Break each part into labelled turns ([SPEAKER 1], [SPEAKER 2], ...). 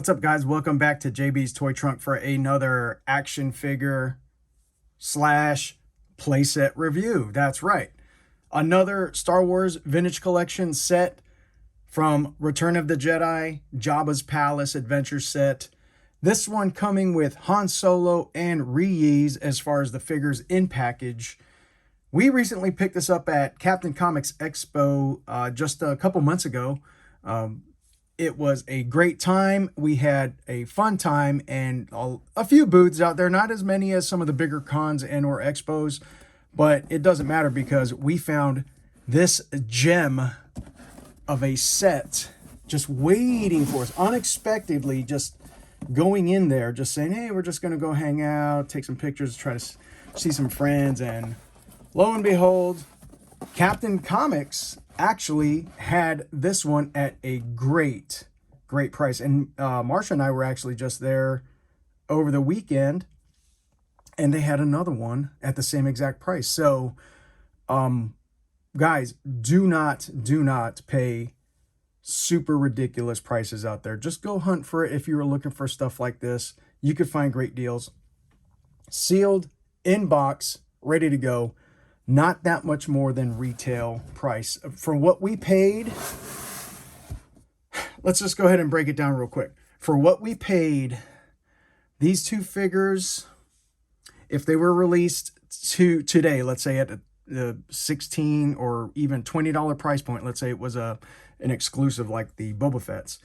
[SPEAKER 1] What's up, guys? Welcome back to JB's Toy Trunk for another action figure slash playset review. That's right. Another Star Wars Vintage Collection set from Return of the Jedi, Jabba's Palace Adventure set. This one coming with Han Solo and Reese as far as the figures in package. We recently picked this up at Captain Comics Expo just a couple months ago. It was a great time. We had a fun time and a few booths out there, not as many as some of the bigger cons and or expos, but it doesn't matter because we found this gem of a set just waiting for us unexpectedly, just going in there, just saying, hey, we're just going to go hang out, take some pictures, try to see some friends. And lo and behold, Captain Comics actually had this one at a great price. And Marsha and I were actually just there over the weekend, and they had another one at the same exact price. So guys, do not pay super ridiculous prices out there. Just go hunt for it. If you were looking for stuff like this, you could find great deals. Sealed, in box, ready to go. Not that much more than retail price. For what we paid, let's just go ahead and break it down real quick. For what we paid, these two figures, if they were released today, let's say at the $16 or even $20 price point, let's say it was an exclusive like the Boba Fett's,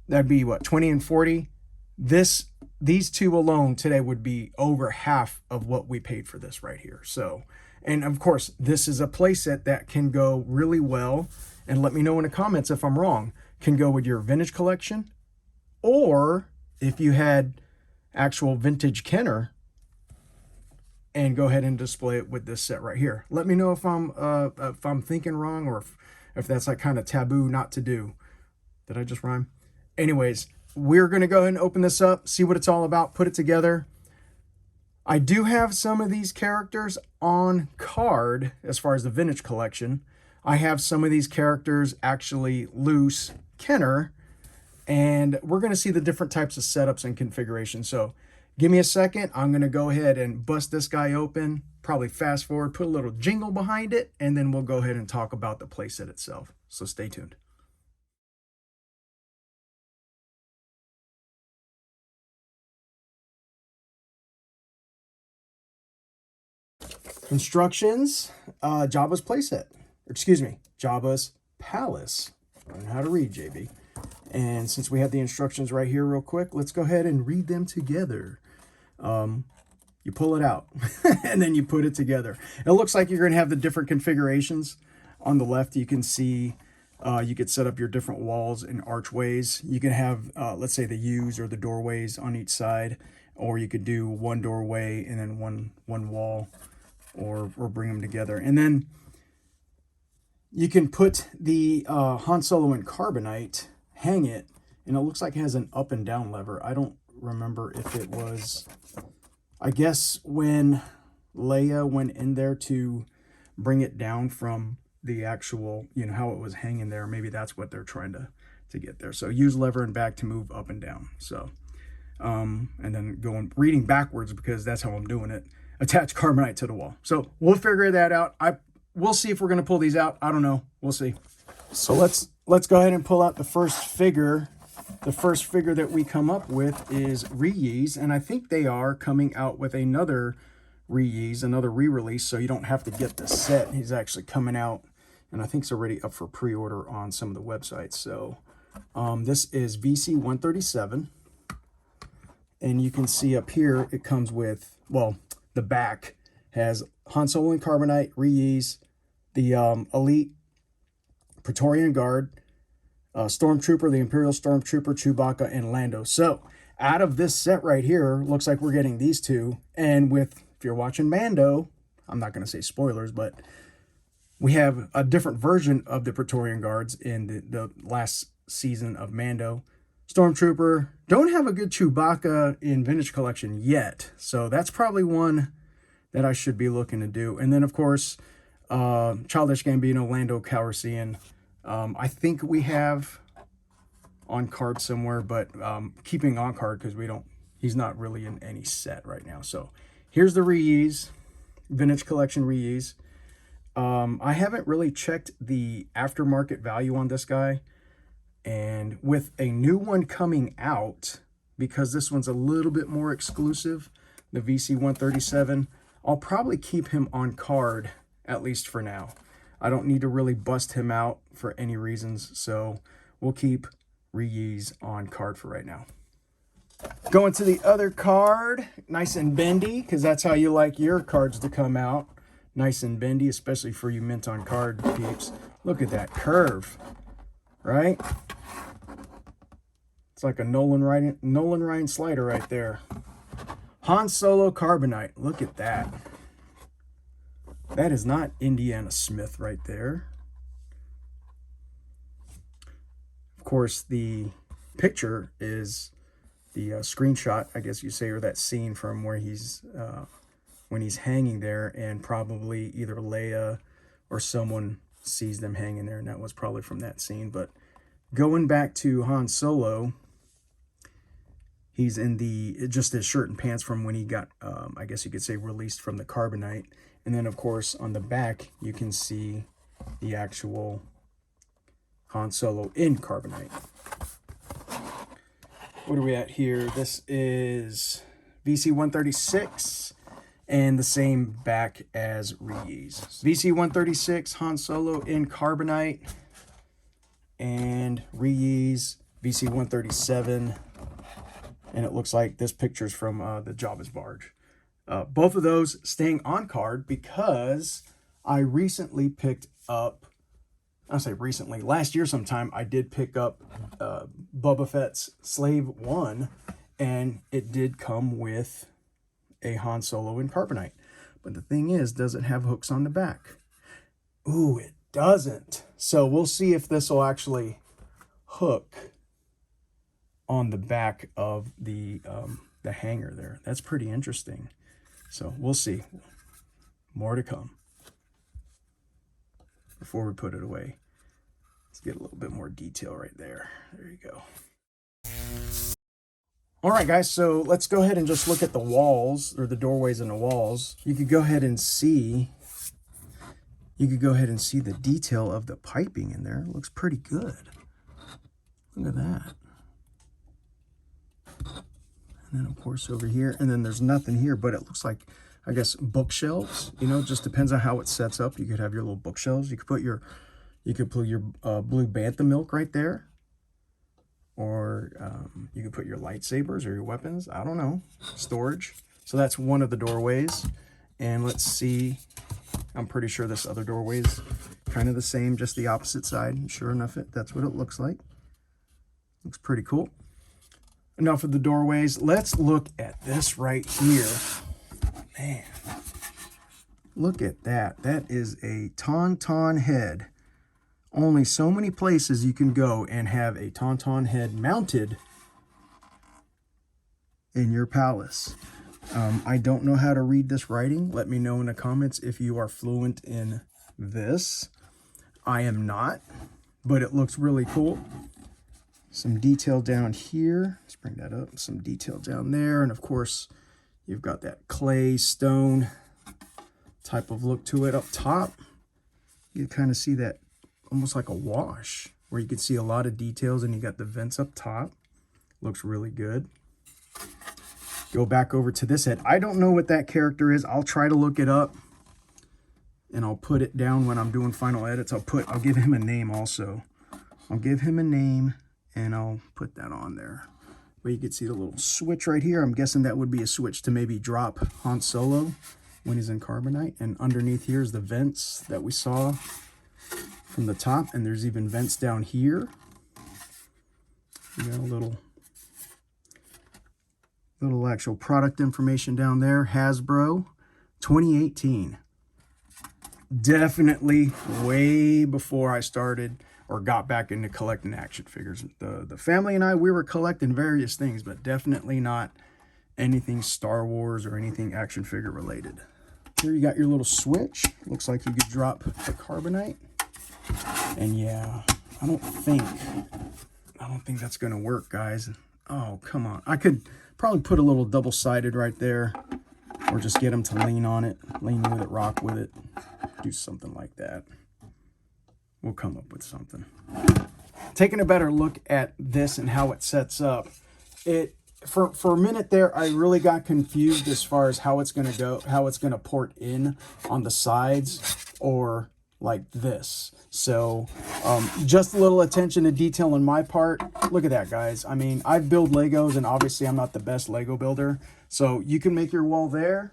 [SPEAKER 1] that'd be what, 20 and 40? These two alone today would be over half of what we paid for this right here. So, and of course, this is a playset that can go really well, and let me know in the comments if I'm wrong, can go with your vintage collection, or if you had actual vintage Kenner, and go ahead and display it with this set right here. Let me know if I'm thinking wrong, or if that's like kind of taboo not to do. Did I just rhyme? Anyways, we're going to go ahead and open this up, see what it's all about, put it together. I do have some of these characters on card as far as the vintage collection. I have some of these characters actually loose Kenner, and we're going to see the different types of setups and configurations. So give me a second. I'm going to go ahead and bust this guy open, probably fast forward, put a little jingle behind it, and then we'll go ahead and talk about the playset itself. So stay tuned. Instructions, Jabba's playset. Excuse me, Jabba's Palace. Learn how to read, JB. And since we have the instructions right here real quick, let's go ahead and read them together. You pull it out, and then you put it together. It looks like you're going to have the different configurations. On the left, you can see you could set up your different walls and archways. You can have, let's say, the U's or the doorways on each side, or you could do one doorway and then one wall, or bring them together. And then you can put the Han Solo in carbonite, hang it, and it looks like it has an up and down lever. I don't remember if it was, I guess when Leia went in there to bring it down from the actual, you know, how it was hanging there, maybe that's what they're trying to get there. So use lever and back to move up and down. So and then reading backwards, because that's how I'm doing it. Attach carbonite to the wall. So we'll figure that out. We'll see if we're going to pull these out. I don't know. We'll see. So let's go ahead and pull out the first figure. The first figure that we come up with is Reese, and I think they are coming out with another Reese, another re-release, so you don't have to get the set. He's actually coming out, and I think it's already up for pre-order on some of the websites. So this is VC 137, and you can see up here it comes with, well, the back has Han Solo and carbonite, Reese, the Elite Praetorian Guard, Stormtrooper, the Imperial Stormtrooper, Chewbacca, and Lando. So out of this set right here, looks like we're getting these two. And if you're watching Mando, I'm not going to say spoilers, but we have a different version of the Praetorian Guards in the last season of Mando. Stormtrooper, don't have a good Chewbacca in Vintage Collection yet, so that's probably one that I should be looking to do. And then, of course, Childish Gambino, Lando Calrissian. I think we have on card somewhere, but keeping on card because he's not really in any set right now. So here's the Reuse, Vintage Collection Reuse. I haven't really checked the aftermarket value on this guy. And with a new one coming out, because this one's a little bit more exclusive, the VC-137, I'll probably keep him on card, at least for now. I don't need to really bust him out for any reasons, so we'll keep Reuse on card for right now. Going to the other card, nice and bendy, because that's how you like your cards to come out. Nice and bendy, especially for you mint on card peeps. Look at that curve, right? It's like a Nolan Ryan slider right there. Han Solo Carbonite. Look at that. That is not Indiana Smith right there. Of course, the picture is the screenshot, I guess you say, or that scene from where he's when he's hanging there, and probably either Leia or someone sees them hanging there, and that was probably from that scene. But going back to Han Solo, he's in just his shirt and pants from when he got, I guess you could say, released from the Carbonite. And then, of course, on the back, you can see the actual Han Solo in Carbonite. What are we at here? This is VC-136 and the same back as Reuse. VC-136, Han Solo in Carbonite, and Reuse, VC-137. And it looks like this picture's from the Jabba's barge. Both of those staying on card because I recently picked up, I'll say recently, last year sometime, I did pick up Boba Fett's Slave 1, and it did come with a Han Solo in Carbonite. But the thing is, does it have hooks on the back? Ooh, it doesn't. So we'll see if this will actually hook on the back of the hanger there. That's pretty interesting. So we'll see. More to come. Before we put it away, let's get a little bit more detail right there. There you go. All right, guys, so let's go ahead and just look at the walls, or the doorways in the walls. You could go ahead and see the detail of the piping in there. It looks pretty good. Look at that. And then, of course, over here, and then there's nothing here, but it looks like, I guess, bookshelves. You know, it just depends on how it sets up. You could have your little bookshelves. You could put your blue bantha milk right there, or you could put your lightsabers or your weapons. I don't know, storage. So that's one of the doorways. And let's see. I'm pretty sure this other doorway is kind of the same, just the opposite side. And sure enough, that's what it looks like. Looks pretty cool. Enough of the doorways. Let's look at this right here. Man, look at that. That is a tauntaun head. Only so many places you can go and have a tauntaun head mounted in your palace. I don't know how to read this writing. Let me know in the comments if you are fluent in this. I am not, but it looks really cool. Some detail down here. Let's bring that up. Some detail down there. And of course, you've got that clay stone type of look to it up top. You kind of see that almost like a wash, where you can see a lot of details, and you got the vents up top. Looks really good. Go back over to this head. I don't know what that character is. I'll try to look it up, and I'll put it down when I'm doing final edits. I'll give him a name also. I'll give him a name, and I'll put that on there. But you can see the little switch right here. I'm guessing that would be a switch to maybe drop Han Solo when he's in Carbonite. And underneath here is the vents that we saw from the top. And there's even vents down here. You got a little actual product information down there. Hasbro 2018. Definitely way before I started or got back into collecting action figures. The family and I, we were collecting various things, but definitely not anything Star Wars or anything action figure related. Here you got your little switch. Looks like you could drop the Carbonite. And yeah, I don't think I don't think that's going to work, guys. Oh, come on. I could probably put a little double-sided right there, or just get them to lean on it, lean with it, rock with it, do something like that. We'll come up with something. Taking a better look at this and how it sets up, for a minute there, I really got confused as far as how it's going to go, how it's going to port in on the sides or like this. So just a little attention to detail on my part. Look at that, guys. I mean, I build Legos, and obviously I'm not the best Lego builder. So you can make your wall there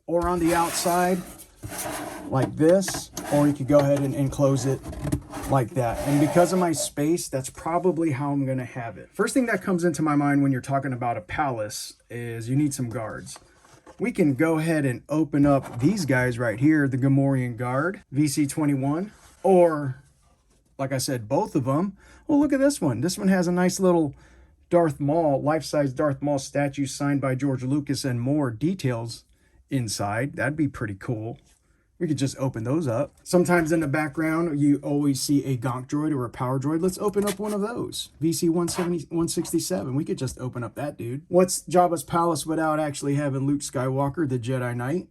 [SPEAKER 1] or on the outside like this, or you could go ahead and enclose it like that. And because of my space, that's probably how I'm going to have it. First thing that comes into my mind when you're talking about a palace is you need some guards. We can go ahead and open up these guys right here, the Gamorrean Guard, VC21, or like I said, both of them. Well, look at this one. This one has a nice little Darth Maul, life-size Darth Maul statue signed by George Lucas and more details inside. That'd be pretty cool. We could just open those up. Sometimes in the background, you always see a gonk droid or a power droid. Let's open up one of those. VC-167. We could just open up that dude. What's Jabba's palace without actually having Luke Skywalker, the Jedi Knight?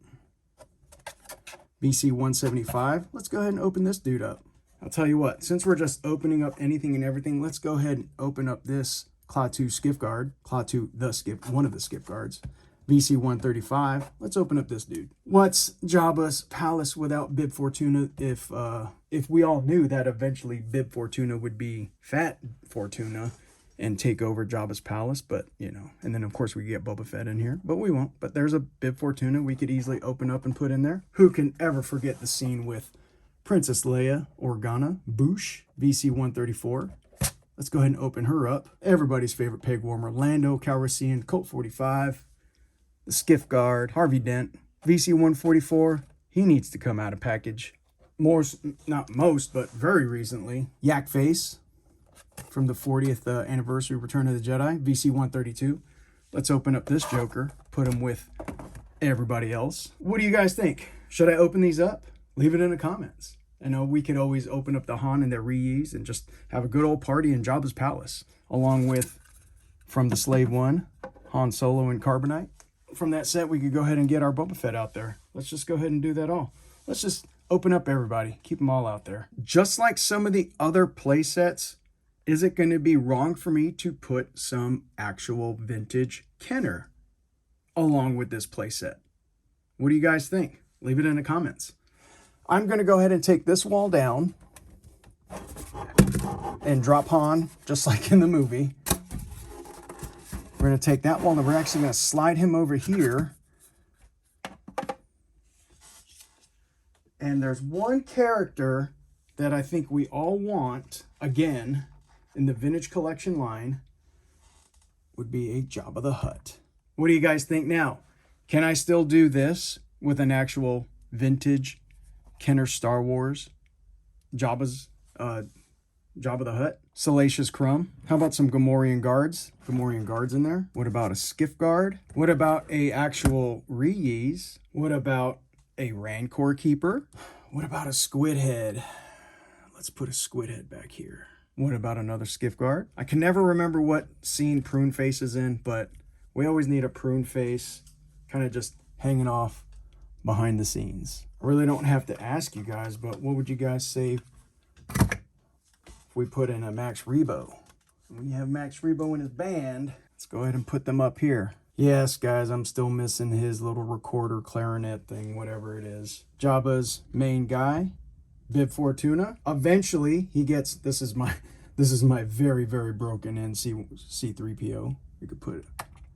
[SPEAKER 1] VC-175. Let's go ahead and open this dude up. I'll tell you what, since we're just opening up anything and everything, let's go ahead and open up this Klaatu Skiff Guard. Klaatu, one of the Skiff Guards. VC-135. Let's open up this dude. What's Jabba's palace without Bib Fortuna? If we all knew that eventually Bib Fortuna would be Fat Fortuna and take over Jabba's palace, but you know, and then of course we get Boba Fett in here, but we won't. But there's a Bib Fortuna we could easily open up and put in there. Who can ever forget the scene with Princess Leia Organa Boosh, VC-134? Let's go ahead and open her up. Everybody's favorite peg warmer, Lando Calrissian, Colt 45. The Skiff Guard, Harvey Dent, VC-144, he needs to come out of package. Not most, but very recently. Yak Face from the 40th anniversary of Return of the Jedi, VC-132. Let's open up this Joker, put him with everybody else. What do you guys think? Should I open these up? Leave it in the comments. I know we could always open up the Han and their reuse and just have a good old party in Jabba's palace, along with, from the Slave One, Han Solo and Carbonite. From that set, we could go ahead and get our Boba Fett out there. Let's just go ahead and do that all. Let's just open up everybody. Keep them all out there. Just like some of the other play sets, is it going to be wrong for me to put some actual vintage Kenner along with this play set? What do you guys think? Leave it in the comments. I'm going to go ahead and take this wall down and drop Han, just like in the movie. We're going to take that wall and we're actually going to slide him over here. And there's one character that I think we all want, again, in the vintage collection line, would be a Jabba the Hutt. What do you guys think now? Can I still do this with an actual vintage Kenner Star Wars Jabba the Hutt? Salacious Crumb. How about some Gamorrean Guards? Gamorrean Guards in there. What about a Skiff Guard? What about a actual reuse? What about a Rancor Keeper? What about a Squid Head? Let's put a Squid Head back here. What about another Skiff Guard? I can never remember what scene Prune Face is in, but we always need a Prune Face kind of just hanging off behind the scenes. I really don't have to ask you guys, but what would you guys say we put in a Max Rebo? When you have Max Rebo in his band, let's go ahead and put them up here. Yes, guys, I'm still missing his little recorder clarinet thing, whatever it is. Jabba's main guy, Bib Fortuna. Eventually, he gets, this is my very, very broken in C3PO. We could put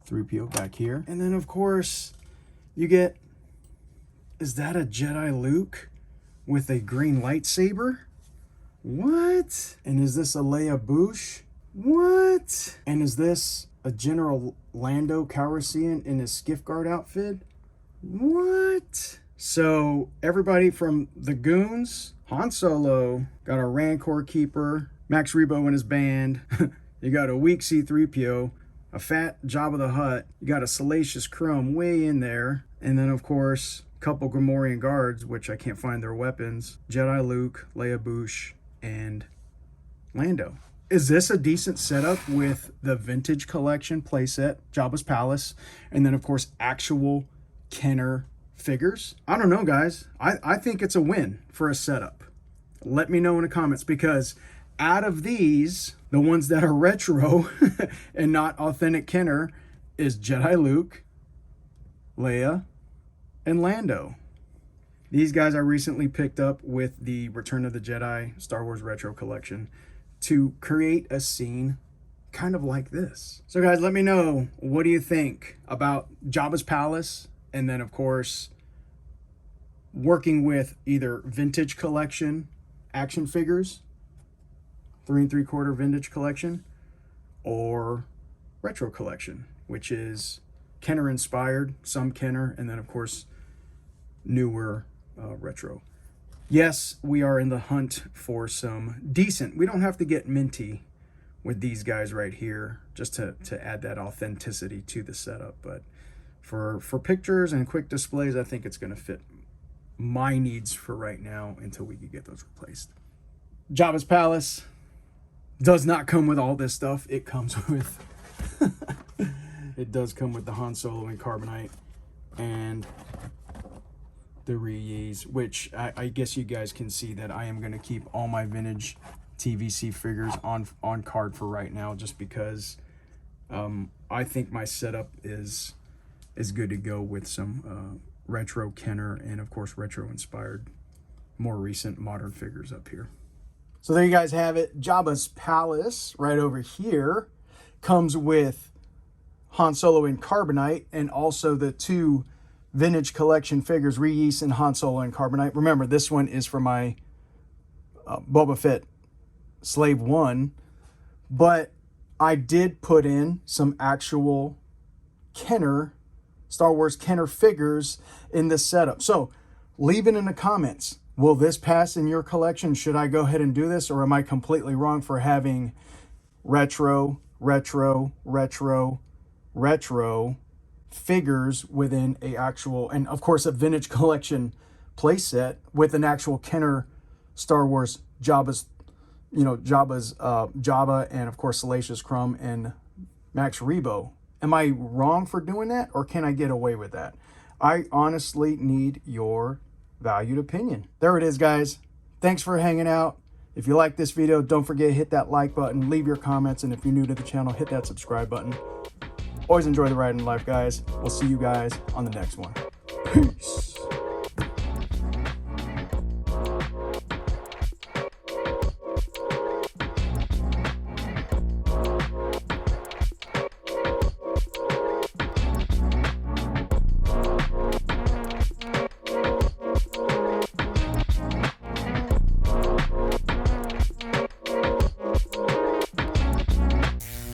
[SPEAKER 1] 3PO back here. And then, of course, you get, is that a Jedi Luke with a green lightsaber? What? And is this a Leia Boosh? What? And is this a General Lando Calrissian in his Skiff Guard outfit? What? So everybody from the Goons, Han Solo, got a Rancor Keeper, Max Rebo in his band, you got a weak C-3PO, a fat Jabba the Hutt, you got a Salacious Crumb way in there, and then of course, a couple Gamorrean Guards, which I can't find their weapons, Jedi Luke, Leia Boosh, and Lando. is this a decent setup with the vintage collection playset, Jabba's Palace, and then of course actual Kenner figures? I don't know, guys. I think it's a win for a setup. Let me know in the comments, because out of these, the ones that are retro and not authentic Kenner is Jedi Luke, Leia, and Lando. These guys I recently picked up with the Return of the Jedi Star Wars Retro Collection to create a scene kind of like this. So guys, let me know, what do you think about Jabba's Palace? And then of course, working with either vintage collection action figures, 3 3/4 vintage collection, or retro collection, which is Kenner inspired, some Kenner, and then of course newer retro. Yes, we are in the hunt for some decent, we don't have to get minty with these guys right here just to add that authenticity to the setup, but for pictures and quick displays, I think it's going to fit my needs for right now until we can get those replaced. Jabba's Palace does not come with all this stuff. It comes with it does come with the Han Solo and Carbonite and the Rees, which I guess you guys can see that I am going to keep all my vintage TVC figures on card for right now, just because I think my setup is good to go with some retro Kenner and of course retro inspired, more recent modern figures up here. So there you guys have it. Jabba's Palace right over here comes with Han Solo and Carbonite, and also the 2 vintage collection figures, Reese and Han Solo and Carbonite. Remember, this one is for my Boba Fett Slave 1, but I did put in some actual Kenner, Star Wars Kenner figures in this setup. So leave it in the comments. Will this pass in your collection? Should I go ahead and do this, or am I completely wrong for having retro figures within a actual, and of course a vintage collection playset with an actual Kenner Star Wars Jabba's, Jabba, and of course Salacious Crumb and Max Rebo? Am I wrong for doing that, or can I get away with that? I honestly need your valued opinion. There it is, guys. Thanks for hanging out. If you like this video, don't forget to hit that like button, leave your comments, and if you're new to the channel, hit that subscribe button. Always enjoy the ride in life, guys. We'll see you guys on the next one. Peace.